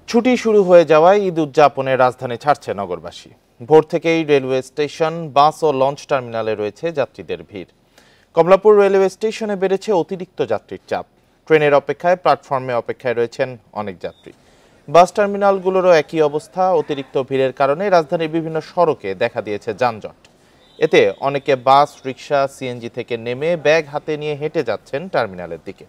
ছুটি শুরু হয়ে যাওয়ায় ঈদ উদযাপনে রাজধানী ছাড়ছে নগরবাসী। ভোর থেকেই রেলওয়ে স্টেশন, বাস ও লঞ্চ টার্মিনালে রয়েছে যাত্রীদের ভিড়। কমলাপুর রেলওয়ে স্টেশনে বেড়েছে অতিরিক্ত যাত্রীর চাপ। ট্রেনের অপেক্ষায় প্ল্যাটফর্মে অপেক্ষায় রয়েছেন অনেক যাত্রী। বাস টার্মিনালগুলোরও একই অবস্থা। অতিরিক্ত ভিড়ের কারণে রাজধানীর বিভিন্ন সড়কে দেখা দিয়েছে যানজট। এতে অনেকে বাস, রিক্সা, সিএনজি থেকে নেমে ব্যাগ হাতে নিয়ে হেঁটে যাচ্ছেন টার্মিনালের দিকে।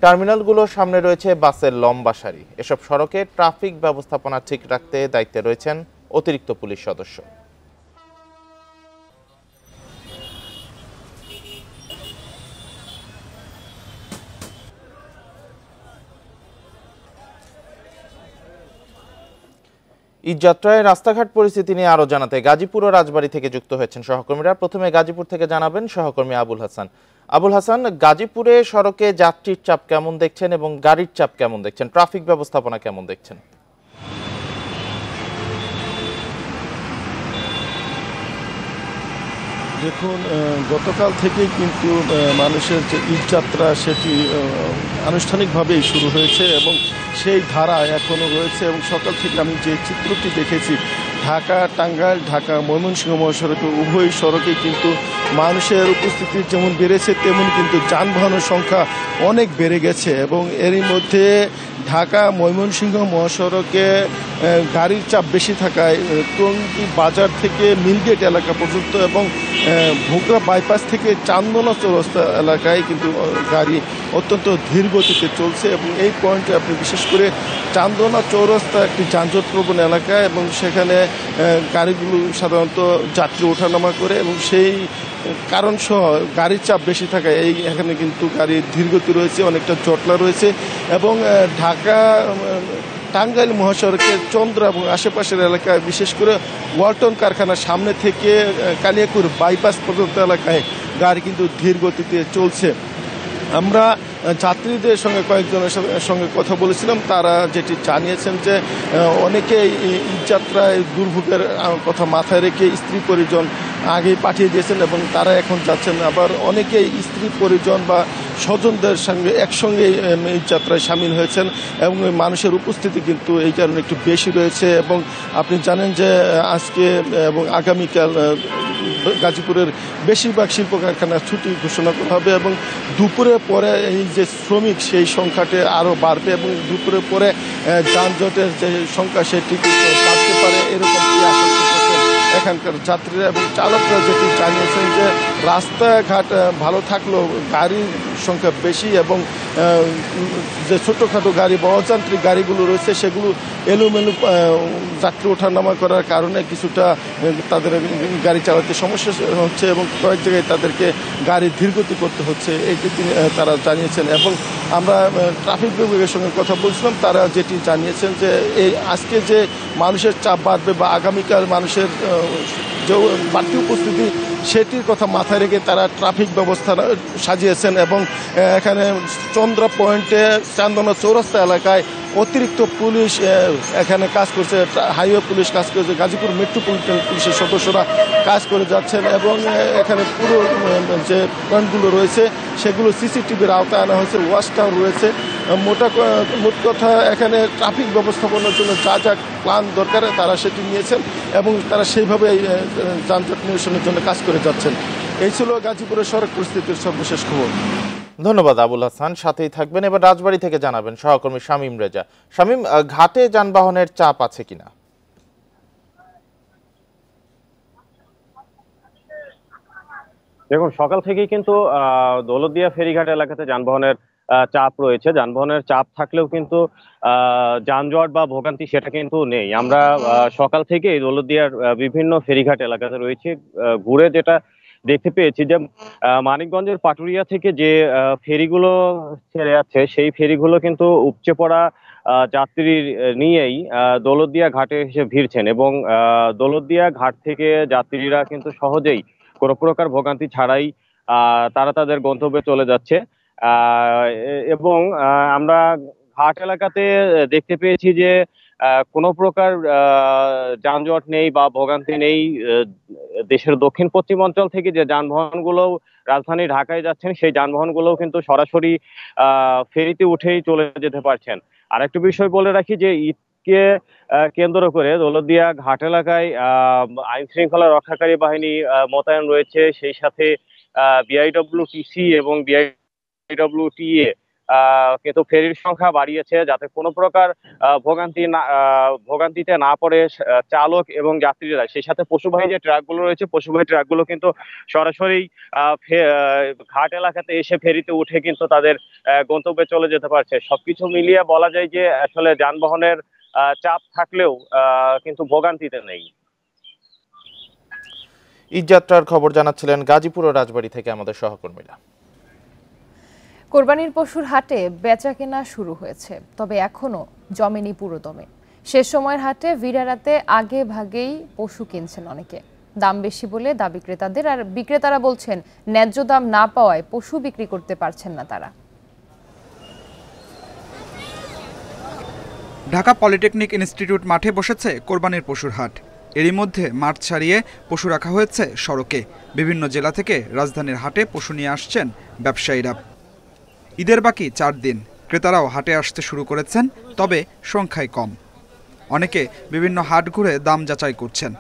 টার্মিনালগুলোর সামনে রয়েছে বাসের লম্বা সারি। এসব সড়কে ট্রাফিক ব্যবস্থাপনা ঠিক রাখতে দায়িত্বে রয়েছেন অতিরিক্ত পুলিশ সদস্য। ঈদযাত্রায় রাস্তাঘাট পরিস্থিতি নিয়ে আরো জানাতে গাজীপুর ও রাজবাড়ী থেকে যুক্ত হয়েছেন সহকর্মীরা। প্রথমে গাজীপুর থেকে জানাবেন সহকর্মী আবুল হাসান। আবুল হাসান, গাজীপুরে সড়কে যাত্রীর চাপ কেমন দেখছেন এবং গাড়ির চাপ কেমন দেখছেন, ট্রাফিক ব্যবস্থাপনা কেমন দেখছেন? দেখুন, গতকাল থেকেই কিন্তু মানুষের যে ঈদযাত্রা সেটি আনুষ্ঠানিকভাবেই শুরু হয়েছে এবং সেই ধারা এখনও রয়েছে। এবং সকাল থেকে আমি যে চিত্রটি দেখেছি, ঢাকা টাঙ্গাইল, ঢাকা ময়মনসিংহ মহাসড়কে উভয় সড়কে কিন্তু মানুষের উপস্থিতি যেমন বেড়েছে তেমন কিন্তু যানবাহনের সংখ্যা অনেক বেড়ে গেছে। এবং এরই মধ্যে ঢাকা ময়মনসিংহ মহাসড়কে গাড়ির চাপ বেশি থাকায় টঙ্গী বাজার থেকে মিলগেট এলাকা পর্যন্ত এবং ভোগড়া বাইপাস থেকে চান্দনা চৌরাস্তা এলাকায় কিন্তু গাড়ি অত্যন্ত ধীর গতিতে চলছে। এবং এই পয়েন্টে আপনি বিশেষ করে চান্দনা চৌরাস্তা একটি যানজটপ্রবণ এলাকা এবং সেখানে গাড়িগুলো সাধারণত যাত্রী ওঠানামা করে এবং সেই কারণ সহ গাড়ির চাপ বেশি থাকায় এখানে কিন্তু গাড়ির ধীরগতি রয়েছে, অনেকটা জটলা রয়েছে। এবং ঢাকা টাঙ্গাইল মহাসড়কের চন্দ্রা এবং আশেপাশের এলাকায় বিশেষ করে ওয়ালটন কারখানার সামনে থেকে কালিয়াকুর বাইপাস পর্যন্ত এলাকায় গাড়ি কিন্তু ধীর গতিতে চলছে। আমরা যাত্রীদের সঙ্গে কয়েকজনের সঙ্গে কথা বলেছিলাম, তারা যেটি জানিয়েছেন যে অনেকে ঈদযাত্রায় দুর্ভোগের কথা মাথায় রেখে স্ত্রী পরিজন আগেই পাঠিয়ে দিয়েছেন এবং তারা এখন যাচ্ছেন। আবার অনেকেই স্ত্রী পরিজন বা স্বজনদের সঙ্গে একসঙ্গে ঈদযাত্রায় সামিল হয়েছেন এবং মানুষের উপস্থিতি কিন্তু এই কারণে একটু বেশি রয়েছে। এবং আপনি জানেন যে আজকে এবং আগামীকাল গাজীপুরের বেশিরভাগ শিল্প কারখানার ছুটি ঘোষণা করা হবে এবং দুপুরের পরে এই যে শ্রমিক সেই সংখ্যাটি আরও বাড়বে এবং দুপুরের পরে যানজটের যে সংখ্যা সেটি বাড়তে পারে এরকম আশঙ্কা করছেন এখানকার যাত্রীরা। এবং চালকরা যেটি জানিয়েছেন যে রাস্তাঘাট ভালো থাকলেও গাড়ির সংখ্যা বেশি এবং যে ছোটোখাটো গাড়ি বা অযান্ত্রিক গাড়িগুলো রয়েছে সেগুলো এলোমেলো যাত্রী ওঠানামা করার কারণে কিছুটা তাদের গাড়ি চালাতে সমস্যা হচ্ছে এবং কয়েক জায়গায় তাদেরকে গাড়ি ধীরগতি করতে হচ্ছে, এইটি তারা জানিয়েছেন। এবং আমরা ট্রাফিক বিভাগের সঙ্গে কথা বলছিলাম, তারা যেটি জানিয়েছেন যে এই আজকে যে মানুষের চাপ বাড়বে বা আগামীকাল মানুষের যে বাড়তি উপস্থিতি সেটির কথা মাথায় রেখে তারা ট্রাফিক ব্যবস্থা সাজিয়েছেন। এবং এখানে চন্দ্রা পয়েন্টে চান্দনা চৌরাস্তা এলাকায় অতিরিক্ত পুলিশ এখানে কাজ করছে, হাইওয়ে পুলিশ কাজ করছে, গাজীপুর মেট্রোপলিটন পুলিশের সদস্যরা কাজ করে যাচ্ছেন। এবং এখানে পুরো যে পয়েন্টগুলো রয়েছে সেগুলো সিসিটিভির আওতায় আনা হয়েছে, ওয়াচ টাওয়ার রয়েছে। মোট কথা এখানে ট্রাফিক ব্যবস্থাপনার জন্য যা যা প্ল্যান দরকার তারা সেটি নিয়েছেন এবং তারা সেইভাবে যানজট নিরসনের জন্য কাজ করে যাচ্ছেন। এই ছিল গাজীপুরের সড়ক পরিস্থিতির সর্বশেষ খবর। ধন্যবাদ আবুল হাসান, সাথেই থাকবেন। এবার রাজবাড়ী থেকে জানাবেন সহকর্মী শামীম রেজা। শামীম, ঘাটে যানবাহনের চাপ আছে কিনা? দেখুন, সকাল থেকেই কিন্তু দৌলতদিয়া ফেরিঘাট এলাকাতে যানবাহনের চাপ রয়েছে। যানবাহনের চাপ থাকলেও কিন্তু যানজট বা ভোগান্তি সেটা কিন্তু নেই। আমরা সকাল থেকেই দৌলতদিয়ার বিভিন্ন ফেরিঘাট এলাকাতে রয়েছে, ঘুরে যেটা দেখতে পেয়েছি যে মানিকগঞ্জের পাটুরিয়া থেকে যে ফেরিগুলো ছেড়ে যাচ্ছে সেই ফেরিগুলো কিন্তু উপচে পড়া যাত্রী নিয়েই দৌলতদিয়া ঘাটে এসে ভিড়ছেন এবং দৌলতদিয়া ঘাট থেকে যাত্রীরা কিন্তু সহজেই কোনো প্রকার ভোগান্তি ছাড়াই তারা তাদের গন্তব্যে চলে যাচ্ছে। এবং আমরা ঘাট এলাকাতে দেখতে পেয়েছি যে কোনো প্রকার যানজট নেই বা ভোগান্তি নেই। দেশের দক্ষিণ পশ্চিম অঞ্চল থেকে যে যানবাহনগুলো রাজধানী ঢাকায় যাচ্ছেন সেই যানবাহনগুলোও কিন্তু সরাসরি ফেরিতে উঠেই চলে যেতে পারছেন। আরেকটু বিষয় বলে রাখি যে ঈদ কে কেন্দ্র করে দৌলতদিয়া ঘাট এলাকায় আইন শৃঙ্খলা রক্ষাকারী বাহিনী মোতায়েন রয়েছে। সেই সাথে বিআইডব্লিউটিসি এবং বিআইডব্লিউটিএ কিন্তু ফেরির সংখ্যা বাড়িয়েছে যাতে কোনো প্রকার ভোগান্তিতে না পড়ে চালক এবং যাত্রীরা। সেই সাথে পশুবাহী যে ট্রাকগুলো রয়েছে, পশুবাহী ট্রাকগুলো কিন্তু সরাসরি ঘাট এলাকাতে এসে ফেরিতে উঠে কিন্তু তাদের গন্তব্যে চলে যেতে পারছে। সবকিছু মিলিয়ে বলা যায় যে আসলে যানবাহনের চাপ থাকলেও কিন্তু ভোগান্তিতে নেই। ঈদযাত্রার খবর জানাচ্ছিলেন গাজীপুর ও রাজবাড়ী থেকে আমাদের সহকর্মীরা। কোরবানির পশুর হাটে বেচাকেনা শুরু হয়েছে, তবে এখনো জমেনি পুরোদমে। শেষ সময়ের হাটে ভিড় এড়াতে আগে ভাগেই পশু কিনছেন অনেকে। দাম বেশি বলে দাবি ক্রেতাদের, আর বিক্রেতারা বলছেন ন্যায্য দাম না পাওয়ায় পশু বিক্রি করতে পারছেন না তারা। ঢাকা পলিটেকনিক ইনস্টিটিউট মাঠে বসেছে কোরবানির পশুর হাট। এরই মধ্যে মাঠ ছাড়িয়ে পশু রাখা হয়েছে সড়কে। বিভিন্ন জেলা থেকে রাজধানীর হাটে পশু নিয়ে আসছেন ব্যবসায়ীরা। ঈদের বাকি 4 দিন, ক্রেতারাও হাটে আসতে শুরু করেছেন, তবে সংখ্যায় কম। অনেকে বিভিন্ন হাট ঘুরে দাম যাচাই করছেন।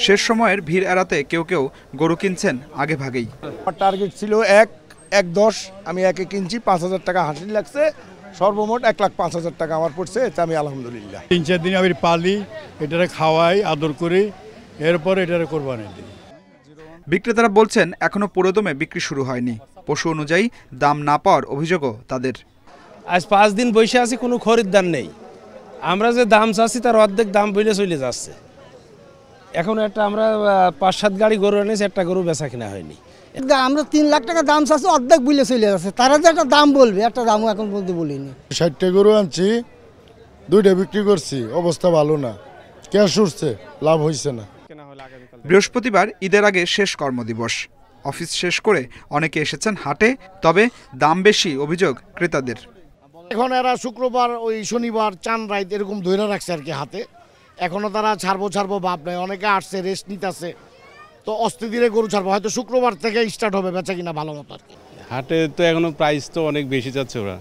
শেষ সময়ের ভিড় এড়াতে কেউ কেউ গরু কিনছেন আগে ভাগেই। আমার টার্গেট ছিল 1.10, আমি একে কিনছি, 5,000 টাকা হাসিল লাগছে, সর্বমোট 1,05,000 টাকা আমার পড়ছে। এটা আমি আলহামদুলিল্লাহ 3-4 দিন আমি পালি, এটারে খাওয়াই, আদর করি, এরপর এটারে কোরবানি দিই। বিক্রেতারা বলছেন এখনো পুরোদমে বিক্রি শুরু হয়নি। পশু অনুযায়ী দাম না পাওয়ার অভিযোগও তাদের। আজ 5 দিন বসে আছি, কোনো খরিদ্দার নেই। আমরা যে দাম চাচ্ছি তার অর্ধেক দাম বইলে চলে যাচ্ছে। এখন একটা আমরা 5-7 গাড়ি গরু এনেছি, একটা গরু বেচা কিনা হয়নি। আমরা 3 লাখ টাকা দাম চাচ্ছি, অর্ধেক বইলে চলে যাচ্ছে। তারা যে একটা দাম বলবে, একটা দামও এখন বলতে বলিনি। 60টা গরু আনছি, 2টা বিক্রি করছি, অবস্থা ভালো না, ক্যাশ উঠছে, লাভ হয়েছে না। বৃহস্পতিবার ঈদের আগে শেষ কর্মদিবস। অফিস শেষ করে অনেকে এসেছেন হাটে, তবে দাম বেশি অভিযোগ ক্রেতাদের। এখন এরা শুক্রবার ওই শনিবার চান রাইত এরকম ধরে রাখছে আর কি হাতে। এখনো তারা ছাড়বো ভাব নেই, অনেকে আসছে, রেস্ট নিতেছে, তো অস্তে ধীরে গরু ছাড়বো, হয়তো শুক্রবার থেকে স্টার্ট হবে বেচা কিনা ভালো মতো আর কি। হাটে তো এখনো প্রাইস তো অনেক বেশি যাচ্ছে, ওরা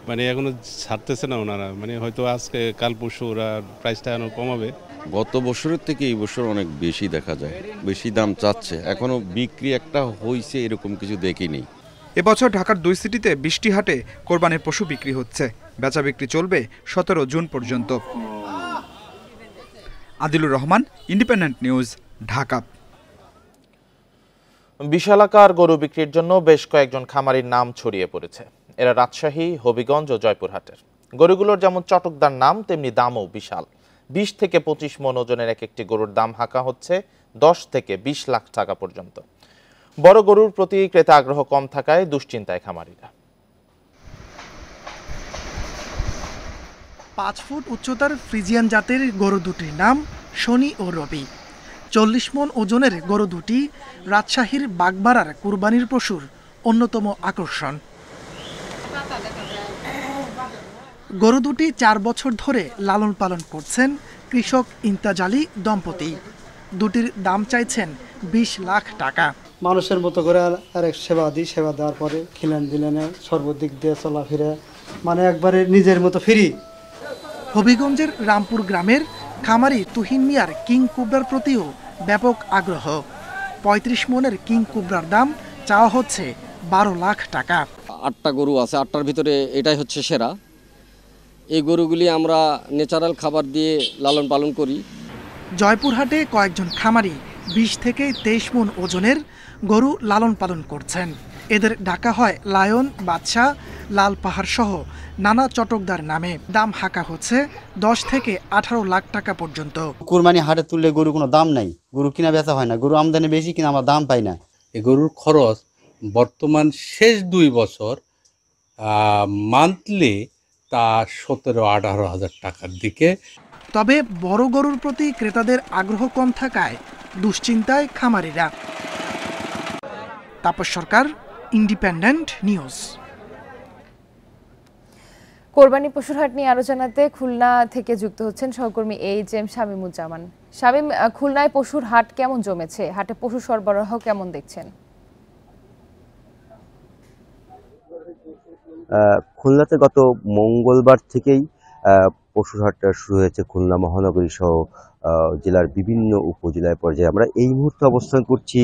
মানে এখনো ছাড়তেছে না ওনারা, মানে হয়তো আজকে কাল পরশু ওরা প্রাইসটা এখনো কমাবে। গত বছরের থেকে এই বছর অনেক বেশি দেখা যায়, বেশি দাম চাচ্ছে, এখনো বিক্রি একটা হয়েছে এরকম কিছু দেখিনি। এবছর ঢাকার 2 সিটিতে 20টি হাটে কোরবানির পশু বিক্রি হচ্ছে। বেচা বিক্রি চলবে 17 জুন পর্যন্ত। Adilur Rahman, independent news, Dhaka. বিশালাকার গরু বিক্রির জন্য বেশ কয়েকজন খামারির নাম ছড়িয়ে পড়েছে। এরা রাজশাহী, হবিগঞ্জ ও জয়পুরহাটের। গরুগুলোর যেমন চটকদার নাম, তেমনি দামও বিশাল। 20 থেকে 25 মণ ওজনের এক একটি গরুর দাম হাঁকা হচ্ছে 10 থেকে 20 লাখ টাকা পর্যন্ত। বড় গরুর প্রতি ক্রেতা আগ্রহ কম থাকায় দুশ্চিন্তায় খামারিরা। 5 ফুট উচ্চতার ফ্রিজিয়ান জাতের গরু দুটির নাম শনি ও রবি। 40 মণ ওজনের গরু দুটি রাজশাহীর বাগবাড়ার কুরবানির পশুর অন্যতম আকর্ষণ। গরু দুটি 4 বছর ধরে লালন পালন করছেন কৃষক ইমতাজ আলী দম্পতি। দুটির দাম চাইছেন 20 লাখ টাকা। মানুষের মতো করে আরেক সেবা দিই, সেবা দেওয়ার পরে খিলান দিলেনে সর্বদিক দিয়ে চলাফেরা, মানে একবারে নিজের মতো ফ্রি। হবিগঞ্জের রামপুর গ্রামের খামারি তুহিন মিয়ার কিং কুবরার প্রতিও ব্যাপক আগ্রহ। 35 মণের কিং কুবরার দাম চাওয়া হচ্ছে 12 লাখ টাকা। 8টা গরু আছে, 8টার ভিতরে এটাই হচ্ছে সেরা। এই গরুগুলি আমরা ন্যাচারাল খাবার দিয়ে লালন পালন করি। জয়পুরহাটে কয়েকজন খামারি 20 থেকে 23 মণ ওজনের গরু লালন পালন করছেন। এদের ডাকা হয় লায়ন, বাদশাহ, লাল পাহাড় সহ নানা চটকদার নামে। দাম হাঁকা হচ্ছে 10 থেকে 18 লাখ টাকা পর্যন্ত। কুরবানি হাটে তুললে গরু কোনো দাম নাই, গরু কিনা বেচা হয় না, গরু আমদানি বেশি কিনা আমরা দাম পাই না। এই গরুর খরচ বর্তমান শেষ 2 বছর মান্থলি তা 17-18 হাজার টাকার দিকে। তবে বড় গরুর প্রতি ক্রেতাদের আগ্রহ কম থাকায় দুশ্চিন্তায় খামারিরা। তাপস সরকার, ইন্ডিপেন্ডেন্ট নিউজ। কোরবানি পশুর হাট নিয়ে আরো জানাতে খুলনা থেকে যুক্ত হচ্ছেন সহকর্মী এইচএম শামীমুজ্জামান। শামীম, খুলনায় পশুর হাট কেমন জমেছে? হাটে পশু সরবরাহ কেমন দেখছেন? খুলনাতে গত মঙ্গলবার থেকেই পশুর হাট শুরু হয়েছে খুলনা মহানগরী সহ জেলার বিভিন্ন উপজেলায় পর্যায়ে। আমরা এই মুহূর্তে অবস্থান করছি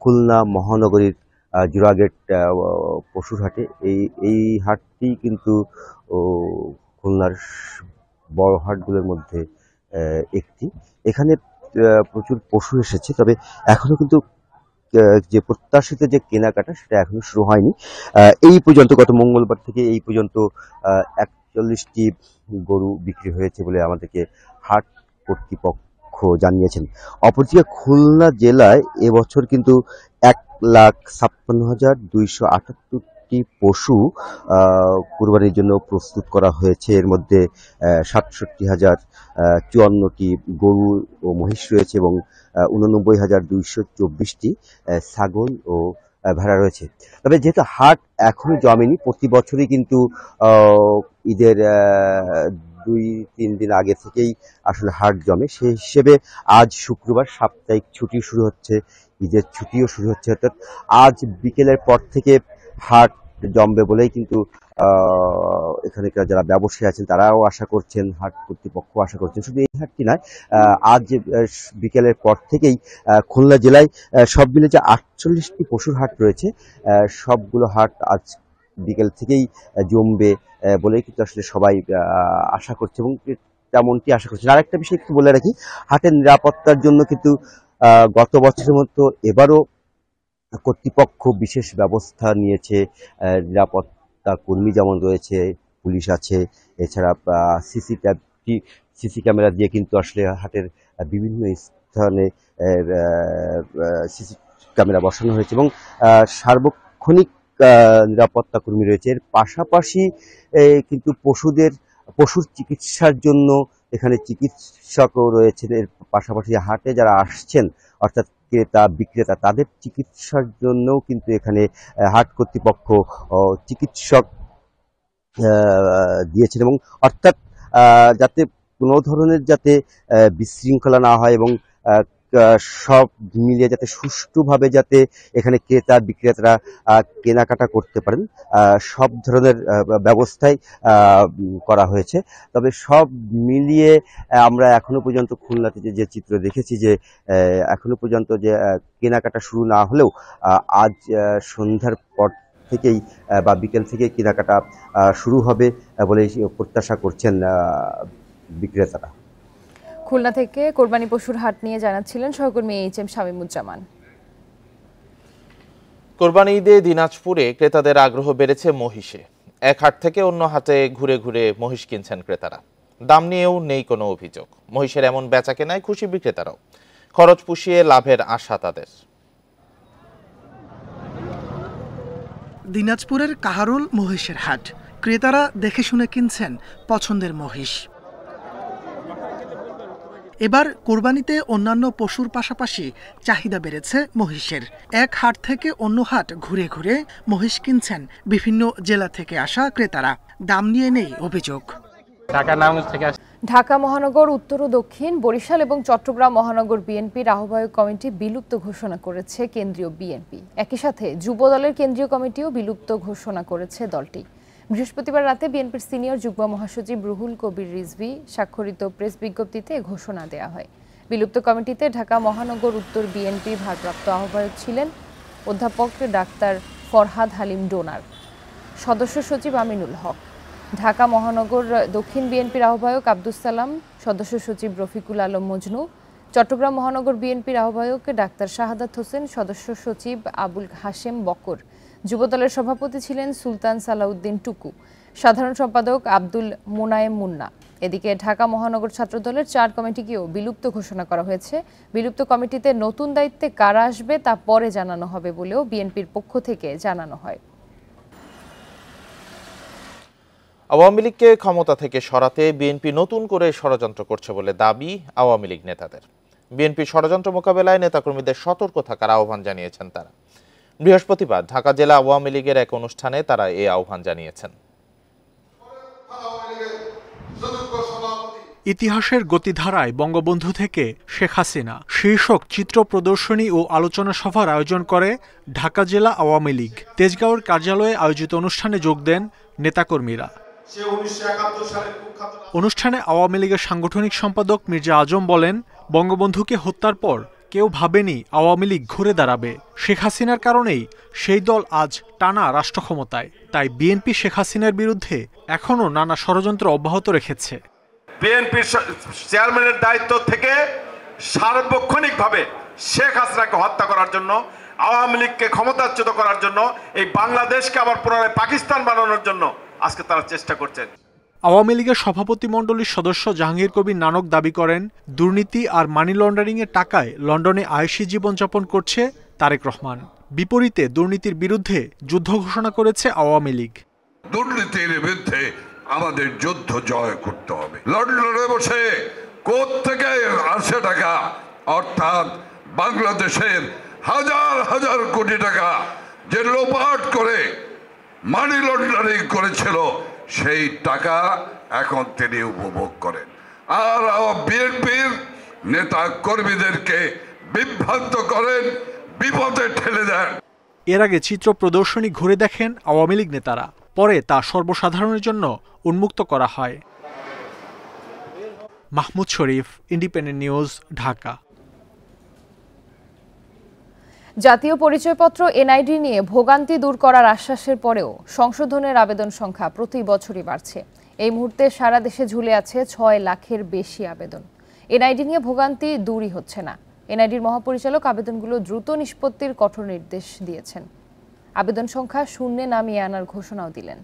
খুলনা মহানগরীর জোড়াগেট পশুর হাটে। এই হাটটি কিন্তু খুলনার বড় হাটগুলোর মধ্যে একটি। এখানে প্রচুর পশু এসেছে, তবে এখনো কিন্তু যে প্রত্যাশিত যে কেনাকাটা সেটা এখনো শুরু হয়নি। এই পর্যন্ত গত মঙ্গলবার থেকে এই পর্যন্ত 41টি গরু বিক্রি হয়েছে বলে আমাদেরকে হাট কর্তৃপক্ষ জানিয়েছেন। অপরদিকে খুলনা জেলায় এবছর কিন্তু 1,56,278টি পশু কুরবানির জন্য প্রস্তুত করা হয়েছে। এর মধ্যে 67,054টি গরু ও মহিষ রয়েছে এবং 89,224টি ছাগল ও ভেড়া রয়েছে। তবে যেহেতু হাট এখনো জমেনি, প্রতি বছরই কিন্তু ঈদের 2-3 দিন আগে থেকেই আসলে হাট জমে। সেই হিসেবে আজ শুক্রবার সাপ্তাহিক ছুটি শুরু হচ্ছে, ঈদের ছুটিও শুরু হচ্ছে, অর্থাৎ আজ বিকেলের পর থেকে হাট জমবে বলেই কিন্তু এখানকার যারা ব্যবসায়ী আছেন তারাও আশা করছেন, হাট কর্তৃপক্ষ আশা করছেন। শুধু এই হাটটি নয়, আজ বিকেলের পর থেকেই খুলনা জেলায় সব মিলে যে 48টি পশুর হাট রয়েছে, সবগুলো হাট আজ বিকেল থেকেই জমবে বলেই কিন্তু আসলে সবাই আশা করছে এবং তেমনটি আশা করছেন। আরেকটা বিষয় একটু বলে রাখি, হাটের নিরাপত্তার জন্য কিন্তু গত বছরের মতো এবারও কর্তৃপক্ষ বিশেষ ব্যবস্থা নিয়েছে। নিরাপত্তা কর্মী যেমন রয়েছে, পুলিশ আছে, এছাড়া সিসি ক্যামেরা দিয়ে কিন্তু আসলে হাটের বিভিন্ন স্থানে সিসি ক্যামেরা বসানো হয়েছে এবং সার্বক্ষণিক নিরাপত্তা কর্মী রয়েছে। এর পাশাপাশি কিন্তু পশুর চিকিৎসার জন্য এখানে চিকিৎসকও রয়েছেন। এর পাশাপাশি হাটে যারা আসছেন অর্থাৎ ক্রেতা বিক্রেতা, তাদের চিকিৎসার জন্যও কিন্তু এখানে হাট কর্তৃপক্ষ চিকিৎসক দিয়েছেন এবং অর্থাৎ যাতে কোনো ধরনের যাতে বিশৃঙ্খলা না হয় এবং সব মিলিয়ে যাতে সুষ্ঠুভাবে যাতে এখানে ক্রেতা বিক্রেতারা কেনাকাটা করতে পারেন, সব ধরনের ব্যবস্থাই করা হয়েছে। তবে সব মিলিয়ে আমরা এখনো পর্যন্ত খুলনাতে যে চিত্র দেখেছি, যে এখনো পর্যন্ত যে কেনাকাটা শুরু না হলেও আজ সন্ধ্যার পর থেকেই বা বিকেল থেকেই কেনাকাটা শুরু হবে বলে প্রত্যাশা করছেন বিক্রেতারা। খুলনা থেকে কোরবানি পশুর হাট নিয়ে জানাচ্ছিলেন সহকর্মী HM শামীমুজ্জামান। কোরবানি ঈদে দিনাজপুরে ক্রেতাদের আগ্রহ বেড়েছে মহিষে। এক হাট থেকে অন্য হাটে ঘুরে ঘুরে মহিষ কিনছেন ক্রেতারা। দাম নিয়েও নেই কোনো অভিযোগ। মহিষের এমন বেচা কেনায় খুশি বিক্রেতারাও। খরচ পুষিয়ে লাভের আশা তাদের। দিনাজপুরের কাহারোল মহিষের হাট, ক্রেতারা দেখে শুনে কিনছেন পছন্দের মহিষ। এবার কোরবানিতে অন্যান্য পশুর পাশাপাশি চাহিদা বেড়েছে মহিষের। এক হাট থেকে অন্য হাট ঘুরে ঘুরে মহিষ কিনছেন বিভিন্ন জেলা থেকে আসা ক্রেতারা। দাম নিয়ে নেই অভিযোগ। ঢাকা মহানগর, উত্তর ও দক্ষিণ, বরিশাল এবং চট্টগ্রাম মহানগর বিএনপির আহ্বায়ক কমিটি বিলুপ্ত ঘোষণা করেছে কেন্দ্রীয় বিএনপি। একই সাথে যুব দলের কেন্দ্রীয় কমিটিও বিলুপ্ত ঘোষণা করেছে দলটি। বৃহস্পতিবার রাতে বিএনপির সিনিয়র যুগ্ম মহাসচিব রুহুল কবির রিজভী স্বাক্ষরিত প্রেস বিজ্ঞপ্তিতে ঘোষণা দেওয়া হয়। বিলুপ্ত কমিটিতে ঢাকা মহানগর উত্তর বিএনপি ভারপ্রাপ্ত আহ্বায়ক ছিলেন অধ্যাপক ডাক্তার ফরহাদ হালিম ডোনার, সদস্য সচিব আমিনুল হক। ঢাকা মহানগর দক্ষিণ বিএনপির আহ্বায়ক আব্দুস সালাম, সদস্য সচিব রফিকুল আলম মজনু। চট্টগ্রাম মহানগর বিএনপির আহ্বায়ক ডাক্তার শাহাদাত হোসেন, সদস্য সচিব আবুল হাশেম বকর। যুবদলের সভাপতি ছিলেন সুলতান সালাউদ্দিন টুকু, সাধারণ সম্পাদক আব্দুল মোনায়েম মুন্না। এদিকে ঢাকা মহানগর ছাত্রদলের 4 কমিটিকেও বিলুপ্ত ঘোষণা করা হয়েছে। বিলুপ্ত কমিটিতে নতুন দায়িত্বে কারা আসবে তা পরে জানানো হবে বলেও বিএনপির পক্ষ থেকে জানানো হয়। আওয়ামী লীগকে ক্ষমতা থেকে সরাতে বিএনপি নতুন করে ষড়যন্ত্র করছে বলে দাবি আওয়ামী লীগ নেতাদের। বিএনপি ষড়যন্ত্র মোকাবেলায় নেতাকর্মীদের সতর্ক থাকার আহ্বান জানিয়েছেন তারা। বৃহস্পতিবার ঢাকা জেলা আওয়ামী লীগের এক অনুষ্ঠানে তারা এই আহ্বান জানিয়েছেন। ইতিহাসের গতিধারায় বঙ্গবন্ধু থেকে শেখ হাসিনা শীর্ষক চিত্র প্রদর্শনী ও আলোচনা সভার আয়োজন করে ঢাকা জেলা আওয়ামী লীগ। তেজগাঁওয়ের কার্যালয়ে আয়োজিত অনুষ্ঠানে যোগ দেন নেতাকর্মীরা। অনুষ্ঠানে আওয়ামী লীগের সাংগঠনিক সম্পাদক মির্জা আজম বলেন, বঙ্গবন্ধুকে হত্যার পর কেউ ভাবেনি আওয়ামী লীগ ঘুরে দাঁড়াবে। শেখ হাসিনার কারণেই সেই দল আজ টানা রাষ্ট্র ক্ষমতায়। তাই বিএনপি শেখ হাসিনার বিরুদ্ধে এখনও নানা ষড়যন্ত্র অব্যাহত রেখেছে। বিএনপির চেয়ারম্যানের দায়িত্ব থেকে সার্বক্ষণিকভাবে শেখ হাসিনাকে হত্যা করার জন্য, আওয়ামী লীগকে ক্ষমতাচ্যুত করার জন্য, এই বাংলাদেশকে আবার পুনরায় পাকিস্তান বানানোর জন্য আজকে তারা চেষ্টা করছেন। আওয়ামী লীগের সভাপতিমণ্ডলীর সদস্য জাহাঙ্গীর কবির নানক দাবি করেন, দুর্নীতি আর মানি লন্ডারিংয়ের টাকায় লন্ডনে আয়েশি জীবনযাপন করছে তারেক রহমান। বিপরীতে দুর্নীতির বিরুদ্ধে যুদ্ধ ঘোষণা করেছে আওয়ামী লীগ। দুর্নীতির বিরুদ্ধে আমাদের যুদ্ধ জয় করতে হবে। লন্ডনে বসে কোত্থেকে আসে টাকা, অর্থাৎ বাংলাদেশের হাজার হাজার কোটি টাকা যে লোপাট করে মানি লন্ডারিং করেছিল, সেই টাকা এখন তিনি উপভোগ করেন। আর বিএনপির নেতা কর্মীদেরকে বিভ্রান্ত করেন, বিপদে ঠেলে দেন। এর আগে চিত্র প্রদর্শনী ঘুরে দেখেন আওয়ামী লীগ নেতারা, পরে তা সর্বসাধারণের জন্য উন্মুক্ত করা হয়। মাহমুদ শরীফ, ইন্ডিপেন্ডেন্ট নিউজ, ঢাকা। জাতীয় পরিচয়পত্র এনআইডি নিয়ে ভোগান্তি দূর করার আশ্বাসের পরেও সংশোধনের আবেদন সংখ্যা প্রতি বছরই বাড়ছে। এই মুহূর্তে সারা দেশে ঝুলে আছে 6 লাখের বেশি আবেদন। এনআইডি নিয়ে ভোগান্তি দূরই হচ্ছে না। এনআইডির মহাপরিচালক আবেদনগুলো দ্রুত নিষ্পত্তির কঠোর নির্দেশ দিয়েছেন। আবেদন সংখ্যা শূন্যে নামিয়ে আনার ঘোষণাও দিলেন।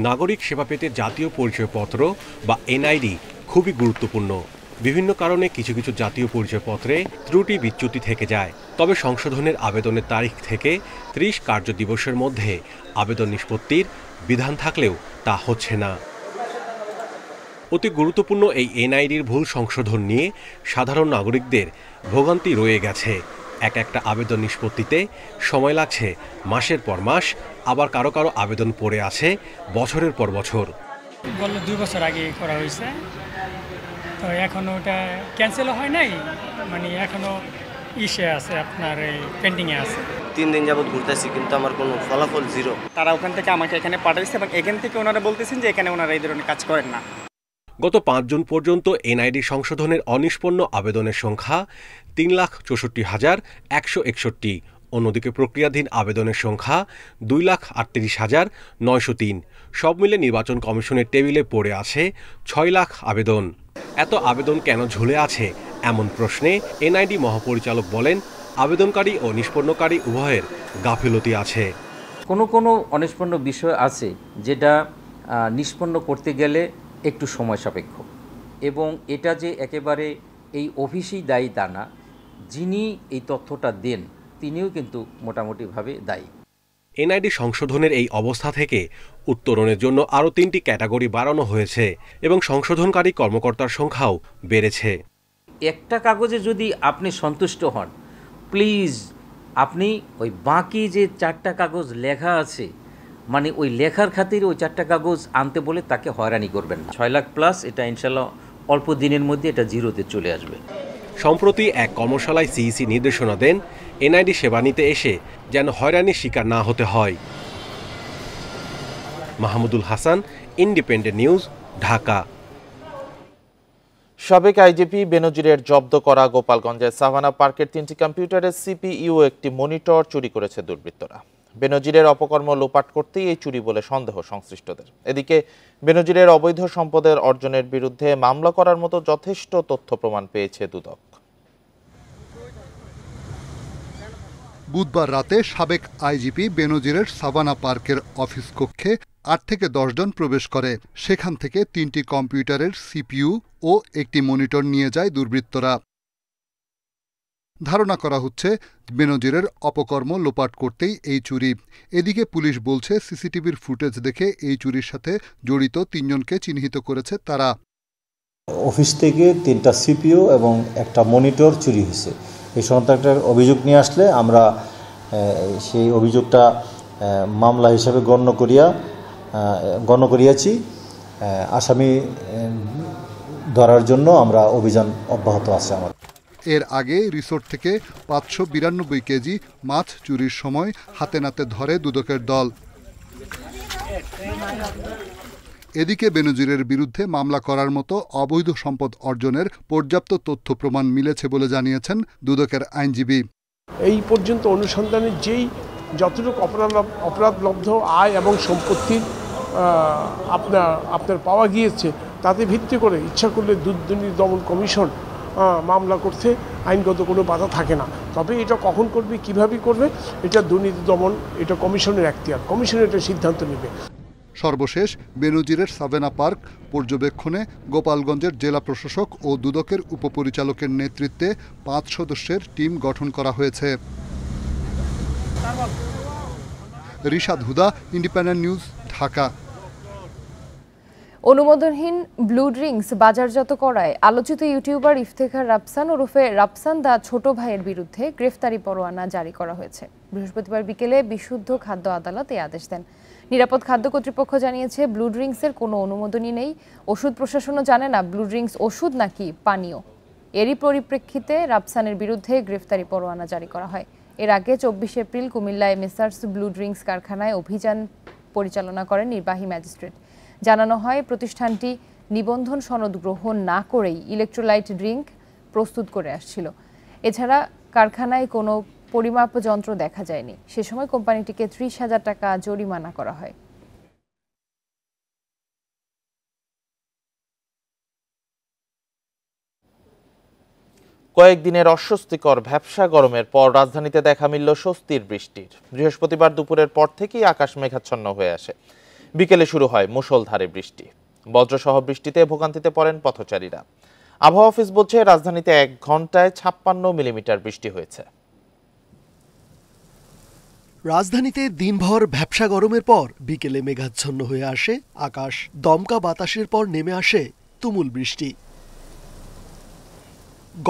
নাগরিক সেবা পেতে জাতীয় পরিচয়পত্র বা এনআইডি খুবই গুরুত্বপূর্ণ। বিভিন্ন কারণে কিছু কিছু জাতীয় পরিচয়পত্রে ত্রুটি বিচ্যুতি থেকে যায়। তবে সংশোধনের আবেদনের তারিখ থেকে 30 কার্য দিবসের মধ্যে আবেদন নিষ্পত্তির বিধান থাকলেও তা হচ্ছে না। অতি গুরুত্বপূর্ণ এই এনআইডির ভুল সংশোধন নিয়ে সাধারণ নাগরিকদের ভোগান্তি রয়ে গেছে। একটা আবেদন নিষ্পত্তিতে সময় লাগছে মাসের পর মাস, আবার কারো কারো আবেদন পড়ে আছে বছরের পর বছর। বললো 2 বছর আগে করা হয়েছে, তো এখনো ওটা ক্যান্সেলও হয় নাই, মানে এখনো ইসে আছে, আপনার পেন্ডিংয়ে আছে। 3 দিন যাবত ঘুরতেছি, কিন্তু আমার কোনো ফলাফল জিরো। তারা ওখান থেকে আমাকে এখানে পাঠাইছে এবং এখান থেকে ওনারা বলতেছেন যে এখানে ওনারা এই ধরনের কাজ করেন না। গত 5 জুন পর্যন্ত এনআইডি সংশোধনের অনিষ্পন্ন আবেদনের সংখ্যা 3,64,161। অন্যদিকে প্রক্রিয়াধীন আবেদনের সংখ্যা 2,38,903। সব মিলে নির্বাচন কমিশনের টেবিলে পড়ে আছে 6 লাখ আবেদন। এত আবেদন কেন ঝুলে আছে এমন প্রশ্নে এনআইডি মহাপরিচালক বলেন, আবেদনকারী ও নিষ্পন্নকারী উভয়ের গাফিলতি আছে। কোনো অনিষ্পন্ন বিষয় আছে যেটা নিষ্পন্ন করতে গেলে একটু সময় সাপেক্ষ, এবং এটা যে একেবারে এই অফিসেই দায়ী তা না, যিনি এই তথ্যটা দেন তিনিও কিন্তু মোটামুটিভাবে দায়ী। এনআইডি সংশোধনের এই অবস্থা থেকে উত্তরণের জন্য আরও 3টি ক্যাটাগরি বাড়ানো হয়েছে এবং সংশোধনকারী কর্মকর্তার সংখ্যাও বেড়েছে। একটা কাগজে যদি আপনি সন্তুষ্ট হন, প্লিজ আপনি ওই বাকি যে 4টা কাগজ লেখা আছে, মানে ওই লেখার খাতিরে ওই 4টা কাগজ আনতে বলে তাকে হয়রানি করবেন না। 6 লাখ প্লাস, এটা ইনশাল্লাহ অল্প দিনের মধ্যে এটা জিরোতে চলে আসবে। সম্প্রতি এক কর্মশালায় সিইসি নির্দেশনা দেন, এনআইডি সেবা নিতে এসে যেন হয়রানির শিকার না হতে হয়। Mahmudul Hasan, independent news, Dhaka. সাবেক আইজিপি বেনজিরের জব্দ করা গোপালগঞ্জের সাভানা পার্কের 3টি কম্পিউটারের সিপিইউ একটি মনিটর চুরি করেছে দুর্বৃত্তরা। বেনজিরের অপকর্ম লোপাট করতেই এই চুরি বলে সন্দেহ সংশ্লিষ্টদের। এদিকে বেনজিরের অবৈধ সম্পদের অর্জনের বিরুদ্ধে মামলা করার মতো যথেষ্ট তথ্য প্রমাণ পেয়েছে দুদক। বুধবার রাতে সাবেক আইজিপি বেনজিরের সাভানা পার্কের অফিস কক্ষে 8 থেকে 10 জন প্রবেশ করে। সেখান থেকে 3টি কম্পিউটারের সিপিইউ ও একটি মনিটর নিয়ে যায় দুর্বৃত্তরা। ধারণা করা হচ্ছে বেনজিরের অপকর্ম লোপাট করতেই এই চুরি। এদিকে পুলিশ বলছে, সিসিটিভির ফুটেজ দেখে এই চুরির সাথে জড়িত 3 জনকে চিহ্নিত করেছে তারা। অফিস থেকে 3টা সিপিইউ এবং একটা মনিটর চুরি হয়েছে। এই সংক্রান্ত একটা অভিযোগ নিয়ে আসলে আমরা সেই অভিযোগটা মামলা হিসাবে গণ্য করিয়াছি। আসামি ধরার জন্য আমরা অভিযান অব্যাহত আছে আমাদের। এর আগে রিসোর্ট থেকে 592 কেজি মাছ চুরির সময় হাতে নাতে ধরে দুদকের দল। এদিকে বেনজিরের বিরুদ্ধে মামলা করার মতো অবৈধ সম্পদ অর্জনের পর্যাপ্ত তথ্য প্রমাণ মিলেছে বলে জানিয়েছেন দুদকের আইনজীবী। এই পর্যন্ত অনুসন্ধানে যেই যতটুকু অপরাধলব্ধ আয় এবং সম্পত্তি আপনার পাওয়া গিয়েছে তাতে ভিত্তি করে ইচ্ছা করলে দুর্নীতি দমন কমিশন মামলা করতে আইনগত কোনো বাধা থাকে না। তবে এটা কখন করবে, কিভাবে করবে, এটা দুর্নীতি দমন, এটা কমিশনের এখতিয়ার, কমিশন এটা সিদ্ধান্ত নেবে। সর্বশেষ বেনজিরের সাভানা পার্ক পর্যবেক্ষণে গোপালগঞ্জের জেলা প্রশাসক ও দুদকের উপপরিচালকের নেতৃত্বে 5 সদস্যের টিম গঠন করা হয়েছে। Rishad Huda, independent news, Dhaka. অনুমোদনহীন ব্লু ড্রিঙ্কস বাজারজাত করায় আলোচিত ইউটিউবার ইফতেখার রাফসান ওরফে রাফসান দা ছোট ভাইয়ের বিরুদ্ধে গ্রেফতারি পরোয়ানা জারি করা হয়েছে। বৃহস্পতিবার বিকেলে বিশুদ্ধ খাদ্য আদালত এই আদেশ দেন। নিরাপদ খাদ্য কর্তৃপক্ষ জানিয়েছে ব্লু ড্রিঙ্কসের কোনো অনুমোদনই নেই। ওষুধ প্রশাসনও জানে না ব্লু ড্রিঙ্কস ওষুধ নাকি পানীয়। এরই পরিপ্রেক্ষিতে রাফসানের বিরুদ্ধে গ্রেফতারি পরোয়ানা জারি করা হয়। এর আগে 24 এপ্রিল কুমিল্লায় মেসার্স ব্লু ড্রিঙ্কস কারখানায় অভিযান পরিচালনা করেন নির্বাহী ম্যাজিস্ট্রেট। জানানো হয় প্রতিষ্ঠানটি নিবন্ধন সনদ গ্রহণ না করেই ইলেকট্রোলাইট ড্রিঙ্ক প্রস্তুত করে আসছিল। এছাড়া কারখানায় কোনো পরিমাপ যন্ত্র দেখা যায়নি। সে সময় কোম্পানিটিকে 30,000 টাকা জরিমানা করা হয়। কয়েকদিনের অস্বস্তিকর ভ্যাপসা গরমের পর রাজধানীতে দেখা মিলল স্বস্তির বৃষ্টির। বৃহস্পতিবার দুপুরের পর থেকেই আকাশ মেঘাচ্ছন্ন হয়ে আসে। বিকেলে শুরু হয় মুষলধারে বৃষ্টি। বজ্রসহ বৃষ্টিতে ভোগান্তিতে পড়েন পথচারীরা। আবহাওয়া অফিস বলছে রাজধানীতে 1 ঘন্টায় 56 মিলিমিটার বৃষ্টি হয়েছে। রাজধানীতে দিনভর ভ্যাপসা গরমের পর বিকেলে মেঘাচ্ছন্ন হয়ে আসে আকাশ। দমকা বাতাসের পর নেমে আসে তুমুল বৃষ্টি।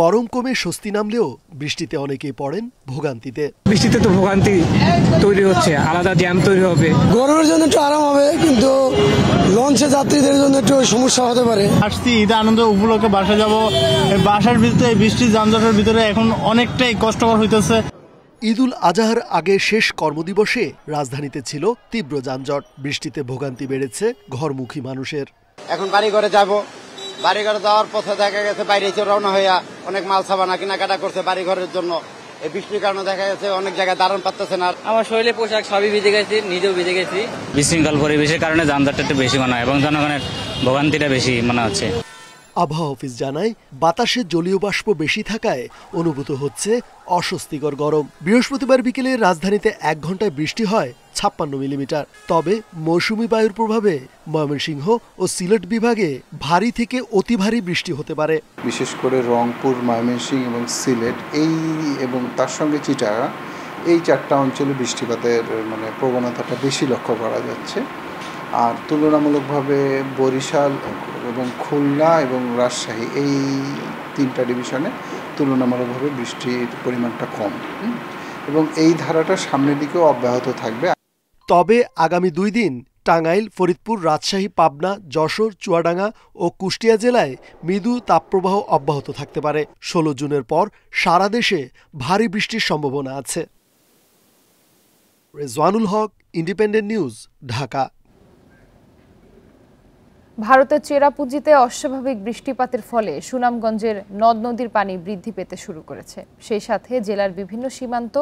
গরম কমে স্বস্তি নামলেও বৃষ্টিতে অনেকেই পড়েন ভোগান্তিতে। বৃষ্টিতে তো ভোগান্তি তৈরি হচ্ছে, আলাদা জ্যাম তৈরি হবে। গরমের জন্য একটু আরাম হবে, কিন্তু লঞ্চে যাত্রীদের জন্য একটু সমস্যা হতে পারে। আসছি ঈদ আনন্দ উপলক্ষে বাসা যাব, বাসার ভিতরে বৃষ্টির যানজটের ভিতরে এখন অনেকটাই কষ্টকর হইতেছে। ঈদুল আজহার আগে শেষ কর্মদিবসে রাজধানীতে ছিল তীব্র যানজট। বৃষ্টিতে ভোগান্তি বেড়েছে ঘরমুখী মানুষের। এখন বাড়ি ঘরে যাব, বাড়ি ঘরে যাওয়ার পথে দেখা গেছে বাইরে রওনা হইয়া অনেক মাল সাবানা কেনাকাটা করছে বাড়ি ঘরের জন্য। এই বৃষ্টির কারণে দেখা গেছে অনেক জায়গায় দাঁড়ান পাচ্ছে না। আমার শরীরে পোশাক সবই ভিজে গেছে, নিজেও ভিজে গেছি। বিশৃঙ্খল পরিবেশের কারণে যানজটটা একটু বেশি মনে হয় এবং জনগণের ভোগান্তিটা বেশি মনে হচ্ছে। আবহাওয়া অফিস জানায় বাতাসে জলীয় বাষ্প বেশি থাকায় অনুভূত হচ্ছে অস্বস্তিকর গরম। বৃহস্পতিবার বিকেলে রাজধানীতে 1 ঘন্টায় বৃষ্টি হয় 56 মিলিমিটার। তবে মৌসুমি বায়ুর প্রভাবে ময়মনসিংহ ও সিলেট বিভাগে ভারী থেকে অতি ভারী বৃষ্টি হতে পারে। বিশেষ করে রংপুর, ময়মনসিংহ এবং সিলেট এবং তার সঙ্গে চিটাগাং, এই 4টা অঞ্চলে বৃষ্টিপাতের প্রবণতাটা বেশি লক্ষ্য করা যাচ্ছে। আর তুলনামূলকভাবে বরিশাল এবং খুলনা এবং রাজশাহী, এই 3টা ডিভিশনে তুলনামূলকভাবে বৃষ্টির পরিমাণটা কম এবং এই ধারাটা সামনের দিকেও অব্যাহত থাকবে। তবে আগামী 2 দিন টাঙ্গাইল, ফরিদপুর, রাজশাহী, পাবনা, যশোর, চুয়াডাঙ্গা ও কুষ্টিয়া জেলায় মৃদু তাপপ্রবাহ অব্যাহত থাকতে পারে। 16 জুনের পর সারা দেশে ভারী বৃষ্টির সম্ভাবনা আছে। রেজওয়ানুল হক, ইন্ডিপেন্ডেন্ট নিউজ, ঢাকা। ভারতের চেরাপুঞ্জিতে অস্বাভাবিক বৃষ্টিপাতের ফলে সুনামগঞ্জের নদ নদীর পানি বৃদ্ধি পেতে শুরু করেছে। সেই সাথে জেলার বিভিন্ন সীমান্ত,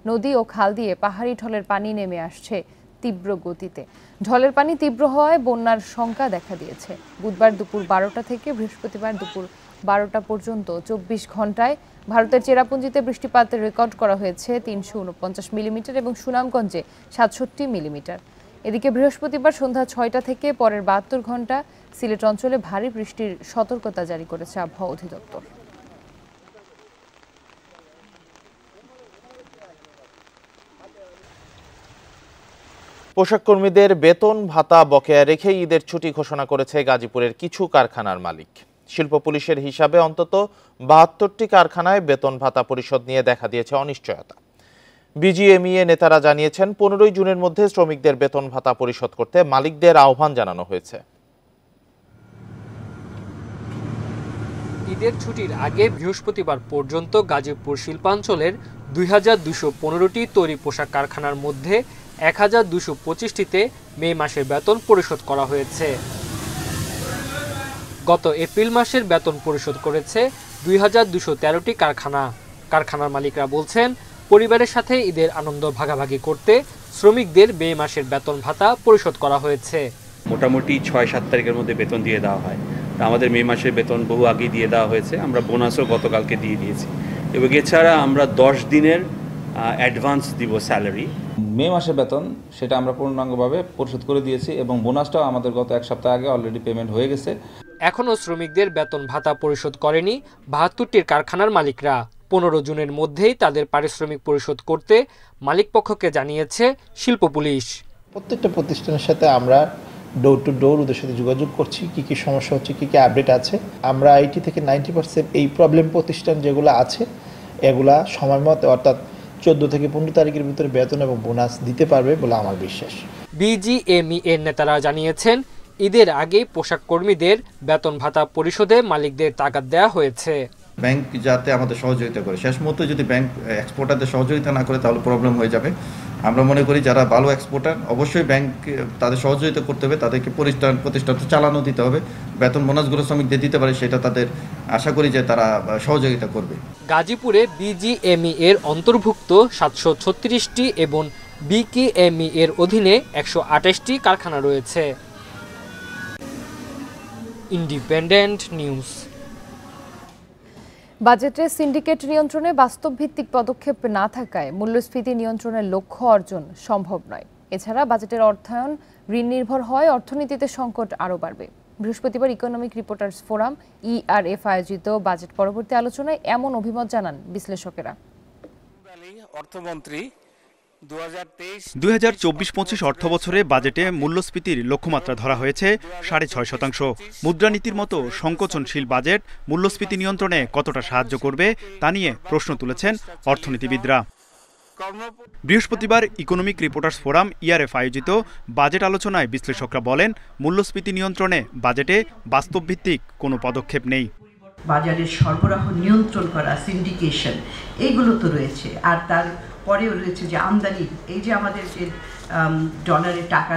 নদী ও খাল দিয়ে পাহাড়ি ঢলের পানি নেমে আসছে তীব্র গতিতে। ঢলের পানি তীব্র হওয়ায় বন্যার শঙ্কা দেখা দিয়েছে। বুধবার দুপুর 12টা থেকে বৃহস্পতিবার দুপুর 12টা পর্যন্ত 24 ঘন্টায় ভারতের চেরাপুঞ্জিতে বৃষ্টিপাতের রেকর্ড করা হয়েছে 349 মিলিমিটার এবং সুনামগঞ্জে 67 মিলিমিটার। এদিকে বৃহস্পতিবার সন্ধ্যা 6টা থেকে পরের 72 ঘন্টা সিলেট অঞ্চলে ভারী বৃষ্টির সতর্কতা জারি করেছে আবহাওয়া অধিদপ্তর। পোশাক কর্মীদের বেতন ভাতা বকেয়া রেখে ঈদের ছুটি ঘোষণা করেছে গাজীপুরের কিছু কারখানার মালিক। শিল্প পুলিশের হিসাবে অন্তত 72টি কারখানায় বেতন ভাতা পরিশোধ নিয়ে দেখা দিয়েছে অনিশ্চয়তা। বিজিএমইএ নেতারা জানিয়েছেন 15 জুনের মধ্যে শ্রমিকদের বেতন ভাতা পরিশোধ করতে মালিকদের আহ্বান জানানো হয়েছে। ঈদের ছুটির আগে বৃহস্পতিবার পর্যন্ত গাজীপুর শিল্পাঞ্চলের 2215টি তৈরি পোশাক কারখানার মধ্যে 1225টিতে মে মাসের বেতন পরিশোধ করা হয়েছে। গত এপ্রিল মাসের বেতন পরিশোধ করেছে 2213টি কারখানা। কারখানার মালিকরা বলছেন, পরিবারের সাথে ঈদের আনন্দ ভাগাভাগি করতে শ্রমিকদের মে মাসের বেতন ভাতা পরিশোধ করা হয়েছে। মোটামুটি 6-7 তারিখের মধ্যে বেতন দিয়ে দেওয়া হয়। আমাদের মে মাসের বেতন বহু আগে দিয়ে দেওয়া হয়েছে। আমরা বোনাসও গতকালকে দিয়ে দিয়েছি এবং এছাড়া আমরা 10 দিনের অ্যাডভান্স দিব স্যালারি। মে মাসের বেতন সেটা আমরা পূর্ণাঙ্গভাবে পরিশোধ করে দিয়েছি এবং বোনাসটাও আমাদের গত 1 সপ্তাহ আগে অলরেডি পেমেন্ট হয়ে গেছে। এখনও শ্রমিকদের বেতন ভাতা পরিশোধ করেনি 72টির কারখানার মালিকরা। 15 জুনের মধ্যেই তাদের পারিশ্রমিক পরিশোধ করতে মালিকপক্ষকে জানিয়েছে শিল্প পুলিশ। প্রত্যেকটা প্রতিষ্ঠানের সাথে আমরা ডোর টু ডোর ওদের সাথে যোগাযোগ করছি, কি সমস্যা হচ্ছে, কি আপডেট আছে। আমরা 80 থেকে 90% এই প্রবলেম প্রতিষ্ঠান যেগুলো আছে এগুলা সময় মতো অর্থাৎ 14 থেকে 15 তারিখের ভিতরে বেতন এবং বোনাস দিতে পারবে বলে আমার বিশ্বাস। বিজিএমই এর নেতারা জানিয়েছেন, ঈদের আগেই পোশাক কর্মীদের বেতন ভাতা পরিশোধে মালিকদের তাগাদ দেওয়া হয়েছে। ব্যাংক যাতে আমাদের সহযোগিতা করে, শেষ মুহূর্তে যদি ব্যাংক এক্সপোর্টারদের সহযোগিতা না করে তাহলে প্রবলেম হয়ে যাবে। আমরা মনে করি যারা ভালো এক্সপোর্টার অবশ্যই ব্যাংক তাদের সহযোগিতা করতে হবে, তাদেরকে প্রতিষ্ঠান চালানো দিতে হবে, বেতন বোনাসগুলো শ্রমিকদের দিতে পারে সেটা তাদের আশা করি যে তারা সহযোগিতা করবে। গাজীপুরে বিজিএমই এর অন্তর্ভুক্ত 736টি এবং বিকেএমই এর অধীনে 128টি কারখানা রয়েছে। Independent news. বাজেটে সিন্ডিকেট নিয়ন্ত্রণে বাস্তবভিত্তিক পদক্ষেপ না থাকায় মূল্যস্ফীতি নিয়ন্ত্রণের লক্ষ্য অর্জন সম্ভব নয়। এছাড়া বাজেটের অর্থায়ন ঋণ নির্ভর হয়, অর্থনীতিতে সংকট আরও বাড়বে। বৃহস্পতিবার ইকোনমিক রিপোর্টার্স ফোরাম ইআরএফ আয়োজিত বাজেট পরবর্তী আলোচনায় এমন অভিমত জানান বিশ্লেষকেরা। অর্থমন্ত্রী 2024-25 অর্থবছরে বাজেটে মূল্যস্ফীতির লক্ষ্যমাত্রা ধরা হয়েছে 6.5%। মুদ্রানীতির মতো সংকোচনশীল বাজেট মূল্যস্ফীতি নিয়ন্ত্রণে কতটা সাহায্য করবে তা নিয়ে প্রশ্ন তুলেছেন অর্থনীতিবিদরা। বৃহস্পতিবার ইকোনমিক রিপোর্টার্স ফোরাম ইআরএফ আয়োজিত বাজেট আলোচনায় বিশ্লেষকরা বলেন, মূল্যস্ফীতি নিয়ন্ত্রণে বাজেটে বাস্তবভিত্তিক কোনো পদক্ষেপ নেই। বাজারের সরবরাহ নিয়ন্ত্রণ করা, সিন্ডিকেশন, এইগুলো তো রয়েছে। আর তার পরেও রয়েছে যে আমদানি, এই যে আমাদের যে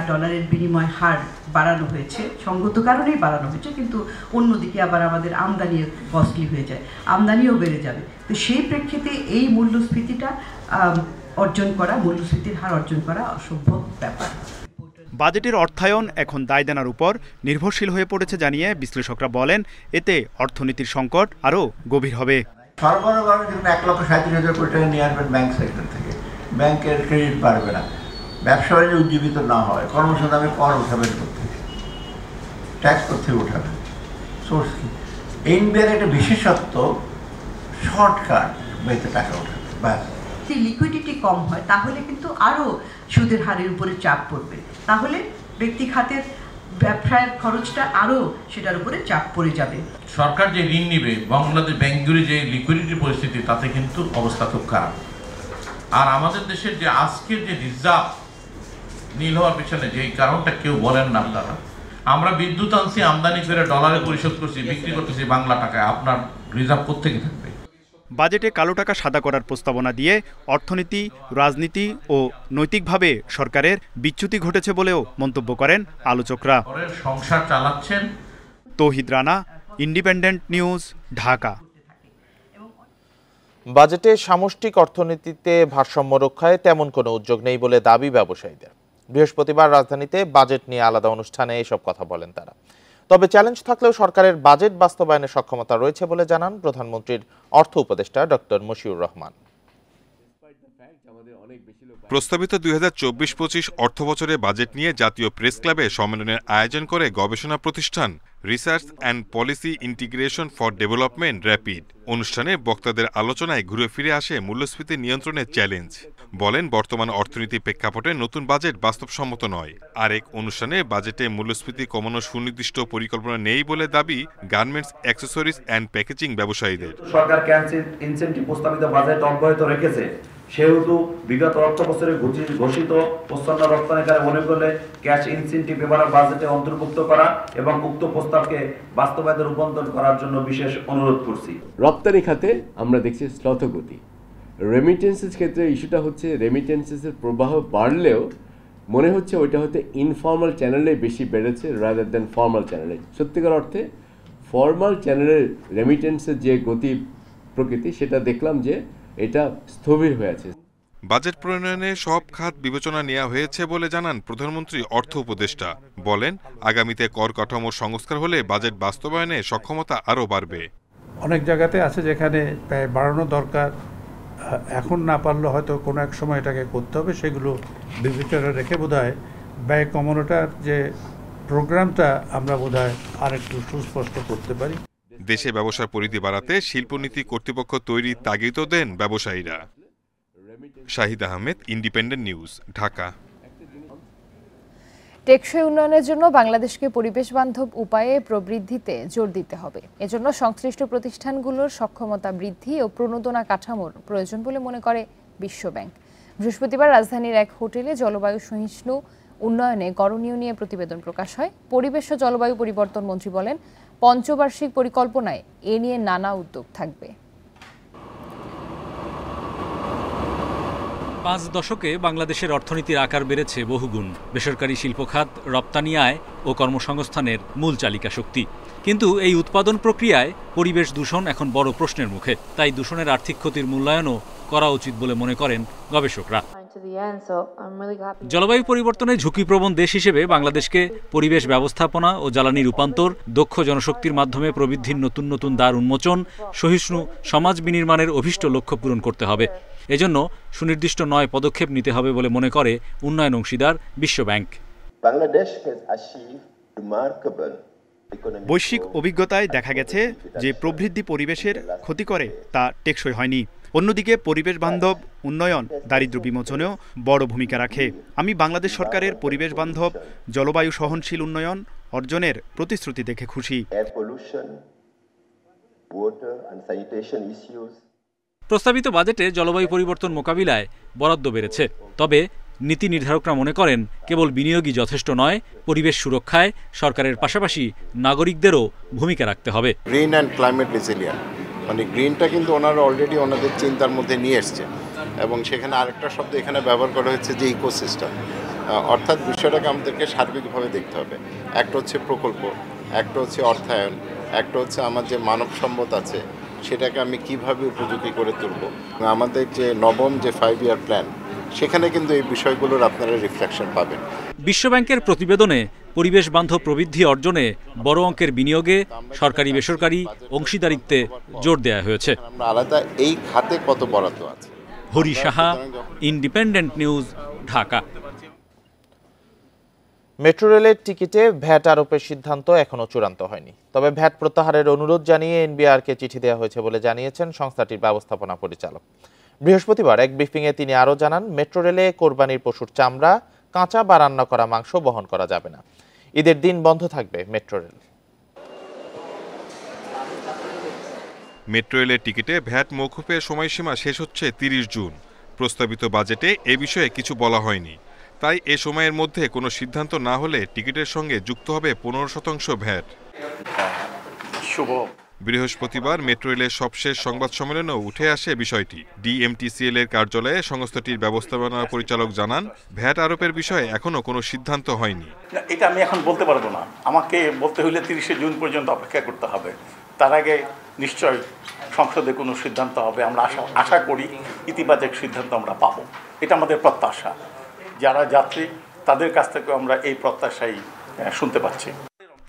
ডলারের বিনিময় হার বাড়ানো হয়েছে, সঙ্গত কারণেই বাড়ানো হয়েছে, কিন্তু অন্যদিকে আবার আমাদের আমদানিও কস্টলি হয়ে যায়, আমদানিও বেড়ে যাবে। তো সেই প্রেক্ষিতে এই মূল্যস্ফীতিটা মূল্যস্ফীতির হার অর্জন করা অসম্ভব ব্যাপার। বাজেটের অর্থায়ন এখন দায়দেনার উপর নির্ভরশীল হয়ে পড়েছে জানিয়ে বিশ্লেষকরা বলেন, এতে অর্থনীতির সংকট আরও গভীর হবে। সরবরাহ যখন 1,37,000 কোটি টাকা নিয়ে আসবেন ব্যাংক সেক্টর থেকে, ব্যাংকের ক্রেডিট পারবে না, ব্যবসা বাণিজ্য উজ্জীবিত না হয়, কর্মসংস্থানে কর উঠাবেন করতে, ট্যাক্স করতে উঠাবেন, সোর্স কি? এনবিআর একটা বিশেষত্ব শর্টকাট বেঁচে টাকা ওঠাবে, ব্যাস। যদি লিকুইডিটি কম হয় তাহলে কিন্তু আরও সুদের হারের উপরে চাপ পড়বে, তাহলে ব্যক্তি খাতের ব্যবসায়ের খরচটা আরও সেটার উপরে চাপ পড়ে যাবে। সরকার যে ঋণ নিবে, বাংলাদেশ ব্যাংকগুলি যে লিকুইডিটি পরিস্থিতি, তাতে কিন্তু অবস্থা খুব খারাপ। আর আমাদের দেশের যে আজকের যে রিজার্ভ নীল হওয়ার পিছনে যে কারণটা কেউ বলেন না আপনারা, আমরা বিদ্যুৎ আনছি, আমদানি করে ডলারে পরিশোধ করছি, বিক্রি করতেছি বাংলা টাকায়, আপনার রিজার্ভ কোত্থেকে থাকবে? বাজেটে কালো টাকা সাদা করার প্রস্তাবনা দিয়ে অর্থনীতি, রাজনীতি ও নৈতিকভাবে সরকারের বিচ্যুতি ঘটেছে বলেও মন্তব্য করেন আলোচকরা। সংসার চালাচ্ছেন। তৌহিদ রানা, ইন্ডিপেন্ডেন্ট নিউজ, ঢাকা। বাজেটে সামষ্টিক অর্থনীতিতে ভারসাম্য রক্ষায় তেমন কোনো উদ্যোগ নেই বলে দাবি ব্যবসায়ীদের। বৃহস্পতিবার রাজধানীতে বাজেট নিয়ে আলাদা অনুষ্ঠানে এসব কথা বলেন তারা। তবে চ্যালেঞ্জ থাকলেও সরকারের বাজেট বাস্তবায়নের সক্ষমতা রয়েছে বলে জানান প্রধানমন্ত্রীর অর্থ উপদেষ্টা ডক্টর মশিউর রহমান। প্রস্তাবিত 2024-25 অর্থবছরে বাজেট নিয়ে জাতীয় প্রেস ক্লাবে সম্মেলনের আয়োজন করে গবেষণা প্রতিষ্ঠান research and policy integration for development rapid. অনুষ্ঠানে বক্তাদের আলোচনায় ঘুরে ফিরে আসে মূল্যস্ফীতি নিয়ন্ত্রণের চ্যালেঞ্জ। বলেন, বর্তমান অর্থনীতি প্রেক্ষাপটে নতুন বাজেট বাস্তবসম্মত নয়। আরেক অনুষ্ঠানে বাজেটে মূল্যস্ফীতি কমানোর সুনির্দিষ্ট পরিকল্পনা নেই বলে দাবি গার্মেন্টস, অ্যাক্সেসরিজ অ্যান্ড প্যাকেজিং ব্যবসায়ীদের। সরকার ইনসেন্টিভ প্রস্তাবিত বাজেট অব্যাহত রেখেছে, সেহেতু বিগত অর্থ বছরে ঘোষিত প্রচ্ছন্ন রপ্তানিকারে মনে করলে ক্যাশ ইনসেন্টিভ এবার বাজেটে অন্তর্ভুক্ত করা এবং উক্ত প্রস্তাবকে বাস্তবায়নে রূপান্তর করার জন্য বিশেষ অনুরোধ করছি। রপ্তানি খাতে আমরা দেখছি শ্লথগতি। রেমিটেন্সের ক্ষেত্রে ইস্যুটা হচ্ছে রেমিটেন্সের প্রবাহ বাড়লেও মনে হচ্ছে ওইটা হয়তো ইনফর্মাল চ্যানেলে বেশি বেড়েছে রাদার দেন ফর্মাল চ্যানেলে। সত্যিকার অর্থে ফর্মাল চ্যানেলের রেমিটেন্সের যে গতি প্রকৃতি সেটা দেখলাম যে এটা স্থবির হয়ে আছে। বাজেট প্রণয়নে সব খাত বিবেচনা নেওয়া হয়েছে বলে জানান প্রধানমন্ত্রী অর্থ উপদেষ্টা। বলেন, আগামীতে কর কাঠামোর সংস্কার হলে বাজেট বাস্তবায়নে সক্ষমতা আরও বাড়বে। অনেক জায়গাতে আছে যেখানে ব্যয় বাড়ানো দরকার, এখন না পারলে হয়তো কোনো এক সময় এটাকে করতে হবে, সেগুলো বিবেচনায় রেখে বোধহয় ব্যয় কমানোটার যে প্রোগ্রামটা আমরা বোধহয় আরেকটু সুস্পষ্ট করতে পারি। দেশে ব্যবসার পরিধি বাড়াতে শিল্পনীতি কর্তৃপক্ষ তৈরির তাগিদও দেন ব্যবসায়ীরা। Shahid Ahmed, independent news, Dhaka. টেকসই উন্নয়নের জন্য বাংলাদেশকে পরিবেশ বান্ধব উপায়ে প্রবৃদ্ধিতে জোর দিতে হবে। এজন্য সংশ্লিষ্ট প্রতিষ্ঠানগুলোর সক্ষমতা বৃদ্ধি ও প্রণোদনা কাঠামোর প্রয়োজন বলে মনে করে বিশ্বব্যাংক। বৃহস্পতিবার রাজধানীর এক হোটেলে জলবায়ু সহিষ্ণু উন্নয়নে করণীয় নিয়ে প্রতিবেদন প্রকাশ হয়। পরিবেশ ও জলবায়ু পরিবর্তন মন্ত্রী বলেন, পঞ্চবার্ষিক পরিকল্পনায় এ নিয়ে নানা উদ্যোগ থাকবে। 5 দশকে বাংলাদেশের অর্থনীতির আকার বেড়েছে বহুগুণ। বেসরকারি শিল্প খাত রপ্তানি আয় ও কর্মসংস্থানের মূল চালিকা শক্তি। কিন্তু এই উৎপাদন প্রক্রিয়ায় পরিবেশ দূষণ এখন বড় প্রশ্নের মুখে। তাই দূষণের আর্থিক ক্ষতির মূল্যায়নও করা উচিত বলে মনে করেন গবেষকরা। জলবায়ু পরিবর্তনের ঝুঁকিপ্রবণ দেশ হিসেবে বাংলাদেশকে পরিবেশ ব্যবস্থাপনা ও জ্বালানি রূপান্তর, দক্ষ জনশক্তির মাধ্যমে প্রবৃদ্ধির নতুন নতুন দ্বার উন্মোচন, সহিষ্ণু সমাজ বিনির্মাণের অভীষ্ট লক্ষ্য পূরণ করতে হবে। এজন্য সুনির্দিষ্ট 9 পদক্ষেপ নিতে হবে বলে মনে করে উন্নয়ন অংশীদার বিশ্বব্যাংক। বৈশ্বিক অভিজ্ঞতায় দেখা গেছে যে প্রবৃদ্ধি পরিবেশের ক্ষতি করে তা টেকসই হয়নি। অন্যদিকে পরিবেশ বান্ধব উন্নয়ন দারিদ্র্য বিমোচনেও বড় ভূমিকা রাখে। আমি বাংলাদেশ সরকারের পরিবেশ বান্ধব জলবায়ু সহনশীল উন্নয়ন অর্জনের প্রতিশ্রুতি দেখে খুশি। প্রস্তাবিত বাজেটে জলবায়ু পরিবর্তন মোকাবিলায় বরাদ্দ বেড়েছে। তবে নীতি নির্ধারকরা মনে করেন, কেবল বিনিয়োগই যথেষ্ট নয়, পরিবেশ সুরক্ষায় সরকারের পাশাপাশি নাগরিকদেরও ভূমিকা রাখতে হবে। গ্রিন অ্যান্ড ক্লাইমেট রেজিলিয়েন্ট, মানে গ্রিনটা কিন্তু ওনারা অলরেডি ওনাদের চিন্তার মধ্যে নিয়ে এসছে, এবং সেখানে আরেকটা শব্দ এখানে ব্যবহার করা হচ্ছে যে ইকোসিস্টেম। অর্থাৎ বিষয়টাকে আমাদেরকে সার্বিকভাবে দেখতে হবে। একটা হচ্ছে প্রকল্প, একটা হচ্ছে অর্থায়ন, একটা হচ্ছে আমার যে মানব সম্পদ আছে সেটাকে আমি কিভাবে উপযোগী করে তুলব। আমাদের যে নবম যে 5 ইয়ার প্ল্যান, সেখানে কিন্তু এই বিষয়গুলোর আপনারা রিফ্লেকশন পাবেন। বিশ্বব্যাংকের প্রতিবেদনে পরিবেশ বান্ধব প্রবৃদ্ধি অর্জনে বড় অঙ্কের বিনিয়োগে সরকারি বেসরকারি অংশীদারিত্বে জোর দেওয়া হয়েছে। আমরা আলাদা এই খাতে কত বরাদ্দ আছে। Hari Saha, independent news, Dhaka. Metro রেলের টিকিটে ভ্যাট আরোপের সিদ্ধান্ত এখনো চূড়ান্ত হয়নি। তবে ভ্যাট প্রত্যাহারের অনুরোধ জানিয়ে এনবিআরকে চিঠি দেওয়া হয়েছে বলে জানিয়েছেন সংস্থাটির ব্যবস্থাপনা পরিচালক। বৃহস্পতিবার এক ব্রিফিংয়ে তিনি আরও জানান, মেট্রো রেলে কোরবানির পশুর চামড়া, কাঁচা বা রান্না করা মাংস বহন করা যাবে না। ঈদের দিন বন্ধ থাকবে মেট্রো রেল। মেট্রো রেলের টিকিটে ভ্যাট মওকুফের সময়সীমা শেষ হচ্ছে 30 জুন। প্রস্তাবিত বাজেটে এ বিষয়ে কিছু বলা হয়নি। তাই এ সময়ের মধ্যে কোনো সিদ্ধান্ত না হলে টিকিটের সঙ্গে যুক্ত হবে 15% ভ্যাট। বৃহস্পতিবার মেট্রো রেলের সবশেষ সংবাদ সম্মেলনেও উঠে আসে বিষয়টি। ডিএমটিসিএল এর কার্যালয়ে সংস্থাটির ব্যবস্থাপনা পরিচালক জানান, ভ্যাট আরোপের বিষয়ে এখনো কোনো সিদ্ধান্ত হয়নি। এটা আমি এখন বলতে পারবো না, আমাকে বলতে হলে 30 জুন পর্যন্ত অপেক্ষা করতে হবে। তার আগে নিশ্চয় সংসদে কোনো সিদ্ধান্ত হবে। আমরা আশা করি ইতিবাচক সিদ্ধান্ত আমরা পাবো, এটা আমাদের প্রত্যাশা। যারা যাত্রী তাদের কাছ থেকে আমরা এই প্রত্যাশাই শুনতে পাচ্ছি।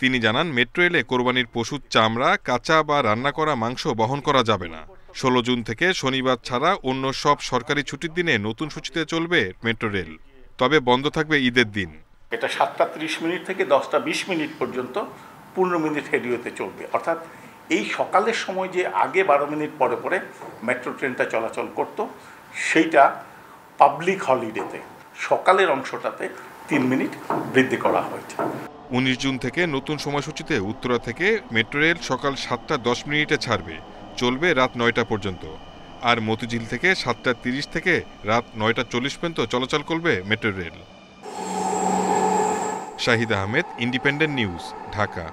তিনি জানান, মেট্রো রেলে কোরবানির পশুর চামড়া, কাঁচা বা রান্না করা মাংস বহন করা যাবে না। 16 জুন থেকে শনিবার ছাড়া অন্য সব সরকারি ছুটির দিনে নতুন সূচিতে চলবে মেট্রো রেল। তবে বন্ধ থাকবে ঈদের দিন। এটা 7:30 থেকে 10:20 পর্যন্ত 15 মিনিট রেডিওতে চলবে। অর্থাৎ এই সকালের সময় যে আগে 12 মিনিট পরে পরে মেট্রো ট্রেনটা চলাচল করত, সেইটা পাবলিক হলিডেতে সকালের অংশটাতে 3 মিনিট বৃদ্ধি করা হয়েছে। 19 জুন থেকে নতুন সময়সূচিতে উত্তরা থেকে মেট্রো রেল সকাল 7:10 ছাড়বে, চলবে রাত 9টা পর্যন্ত। আর মতিঝিল থেকে 7:30 থেকে রাত 9:40 পর্যন্ত চলাচল করবে metro rail. Shahid Ahmed, independent news, Dhaka.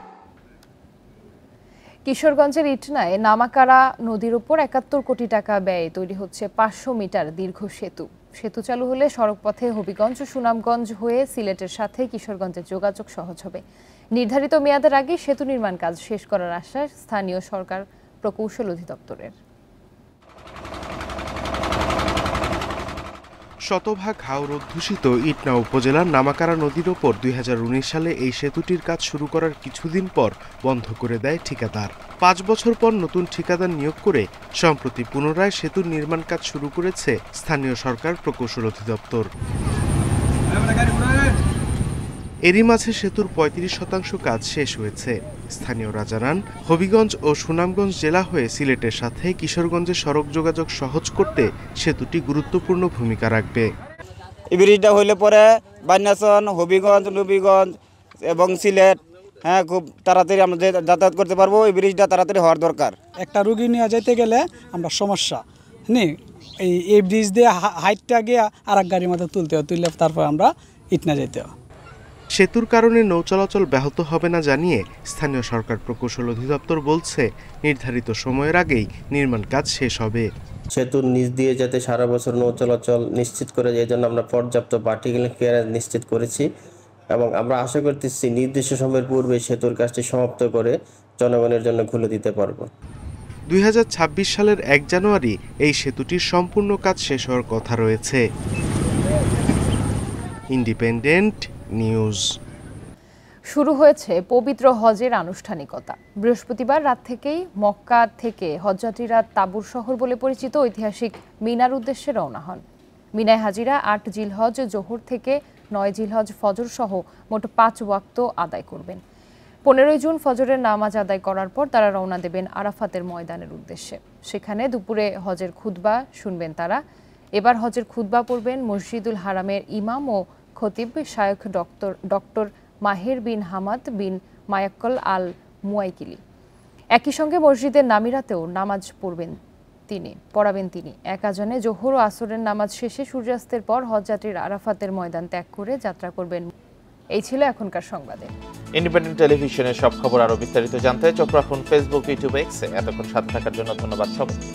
কিশোরগঞ্জের ইটনায় নামাকারা নদীর উপর ৭১ কোটি টাকা ব্যয়ে তৈরি হচ্ছে ৫০০ মিটার দীর্ঘ সেতু। সেতু চালু হলে সড়কপথে হবিগঞ্জ ও সুনামগঞ্জ হয়ে সিলেটের সাথে কিশোরগঞ্জের যোগাযোগ সহজ হবে। নির্ধারিত মেয়াদের আগে সেতু নির্মাণ কাজ শেষ করার আশ্বাস স্থানীয় সরকার প্রকৌশল অধিদপ্তরের। শতভাগ হাওর অধ্যুষিত ইটনা উপজেলার নামাকারা নদীর ওপর ২০১৯ সালে এই সেতুটির কাজ শুরু করার কিছুদিন পর বন্ধ করে দেয় ঠিকাদার। ৫ বছর পর নতুন ঠিকাদার নিয়োগ করে সম্প্রতি পুনরায় সেতুর নির্মাণ কাজ শুরু করেছে স্থানীয় সরকার প্রকৌশল অধিদপ্তর। এরই মাঝে সেতুর ৩৫% কাজ শেষ হয়েছে। স্থানীয়রা জানান, হবিগঞ্জ ও সুনামগঞ্জ জেলা হয়ে সিলেটের সাথে কিশোরগঞ্জের সড়ক যোগাযোগ সহজ করতে সেতুটি গুরুত্বপূর্ণ ভূমিকা রাখবে। এই ব্রিজটা হইলে পরে বান্যাসন, হবিগঞ্জ, নবীগঞ্জ এবং সিলেট খুব তাড়াতাড়ি আমরা যাতায়াত করতে পারবো। এই ব্রিজটা তাড়াতাড়ি হওয়ার দরকার। একটা রুগী নিয়ে যেতে গেলে আমরা সমস্যা এই ব্রিজ দিয়ে হাইটটা গিয়ে আর এক গাড়ির মধ্যে তুললে তারপর আমরা ইটনা যেতে। সেতুর কারণে নৌ চলাচল ব্যাহত হবে না জানিয়ে স্থানীয় সরকার প্রকৌশল অধিদপ্তর বলছে, নির্ধারিত সময়ের আগেই নির্মাণ কাজ শেষ হবে। সেতুর নিচ দিয়ে যাতে সারা বছর নৌ চলাচল নিশ্চিত করে, এই জন্য আমরা পর্যাপ্ত পার্টিকেল ক্লিয়ারেন্স নিশ্চিত করেছি এবং আমরা আশা করতেছি নির্দিষ্ট সময়ের পূর্বে সেতুর কাজটি সমাপ্ত করে জনগণের জন্য খুলে দিতে পারবো। ২০২৬ সালের ১ জানুয়ারি এই সেতুটির সম্পূর্ণ কাজ শেষ হওয়ার কথা রয়েছে। Independent news. শুরু হয়েছে পবিত্র হজের আনুষ্ঠানিকতা। বৃহস্পতিবার রাত থেকেই মক্কা থেকে হজযাত্রীরা তাবুর শহর বলে পরিচিত ঐতিহাসিক মিনার উদ্দেশ্যে রওনা হন। মিনায় হাজিরা ৮ জিলহজ জোহর থেকে ৯ জিলহজ ফজর সহ মোট ৫ ওয়াক্ত আদায় করবেন। ১৫ জুন ফজরের নামাজ আদায় করার পর তারা রওনা দেবেন আরাফাতের ময়দানের উদ্দেশ্যে। সেখানে দুপুরে হজের খুতবা শুনবেন তারা। এবার হজের খুতবা পড়বেন মসজিদুল হারামের ইমাম ও খতিব শায়খ ডক্টর মাহের বিন হামাদ বিন মায়াক্কল আল মুয়াইকিলি। একই সঙ্গে মসজিদের নামিরাতেও নামাজ পড়াবেন তিনি। এক আজানে জোহর ও আসরের নামাজ শেষে সূর্যাস্তের পর হজযাত্রীরা আরাফাতের ময়দান ত্যাগ করে যাত্রা করবেন। এই ছিল এখনকার সংবাদে। ইন্ডিপেন্ডেন্ট টেলিভিশনের সব খবর আরো বিস্তারিত জানতে চোখ রাখুন ফেসবুক, ইউটিউব, এক্সে। এতক্ষণ সাথে থাকার জন্য ধন্যবাদ সবাইকে।